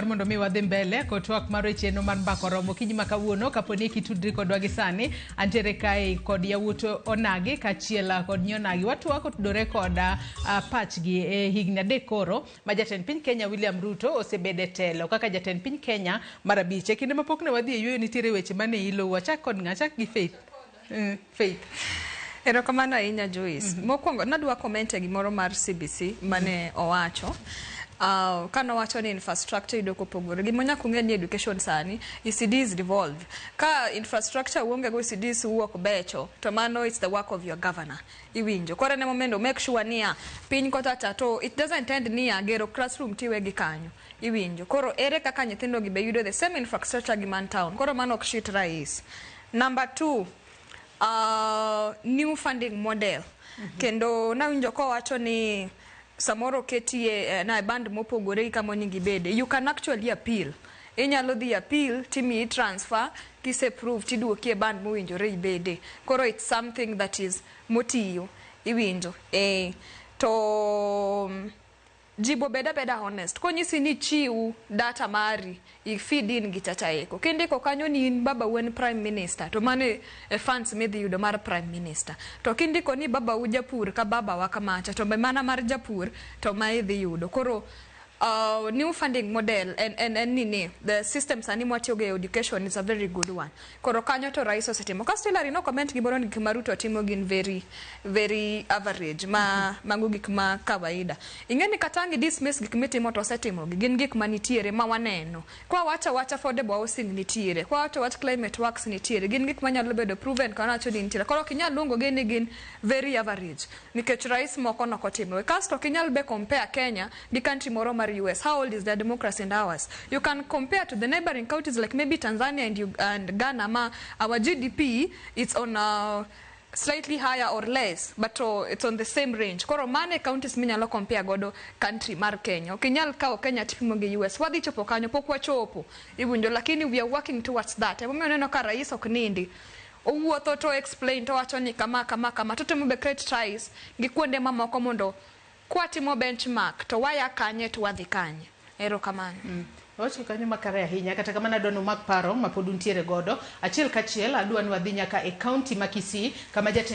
mondo mi wadhi mbele ko twak maro cheno man bakoromo kiny makawuono kaponi kitudri kodwa gi sani antere kai kod yawuoto onagi kachiela kod nyonagi watwa kotudore kod pachgi higni 3 koro ma jatend piny Kenya William Ruto osebede telo kaka jatend piny Kenya marabiche kinde mapok ne wadhi yweyo nitiere weche mane ilo wachak kod ng'achak gi Faith Erokamano ahinya Joyce. Mokwongo nadwa komente gimoro mar CBC mane owacho. Kano wacho ni infrastructure idoko pogore. Gimonya kung'e ni education sani, ECDs devolve. Ka infrastructure uonge go ECDs uok becho, to mano it's the work of your governor. Iwinjo. Kore ne momendo make sure niya piny kota chato, it doesn't end niya gero classroom tiwe gi kanyo. Iwinjo. Koro ere kaka nyithindo gi be yudo the same infrastructure gi man town. Koro mano ok shit rais. Number 2, new funding model. Kendo nawinjo ko wacho ni samoro ketie na band mopogore kama nyingi bede. You can actually appeal. Inyalo dhi appeal timi transfer kise prove tiduokie band mowinjore ibede. Koro it's something that is motiyo. Iwinjo. To jibo beda honest. Konyisi ni chiu data mari feed in gichacha eko. Kindiko kanyo ni baba wen prime minister. To mane funds medhi yudo mar prime minister. To kindiko ni baba u japur ka baba wakamacha. To mana mar japur to maedhi yudo. Koro new funding model and nini the systems ani mwatioge education is a very good one. Koro kanyo to rais osetimo. Kastilari no comment gimoro ni Maruto timo gin very average mago gik ma kawaida. Ingeni katangi dismiss gik mitimo to osetimo gin gik manitiere ma waneno. Kwa wacha affordable housing nitiere. Kwa wacha climate works nitiere. Gin gik manyalo bedo proven kana wacho ni nitiere. Koro kinyal lungo gin very average. Nikech rais moko nokotimo. Kasto kinyal be compare Kenya di country moro US. How old is their democracy and ours? You can compare to the neighboring countries like maybe Tanzania and Ghana. Our GDP it's on slightly higher or less, but it's on the same range. Koro mane counties minyalo compare godo country mar Kenya. Kinyal kao Kenya tipimo gi US. Wadhi chopo kanyo pok wachopo. Iwinjo lakini we are working towards that. Emo neno ka rais ok nindi. Owuotho to explain to wacho ni kama to temo be create ties gi kuonde mamoko mondo kwatimo benchmark to waya kanye to wadhi kanye. Erokamano. Wacho kanyo makare ahinya kata kamano adwano mak paro mapod untiere godo achiel kachiel adwano wadhi nyaka e county ma Kisii kama jatend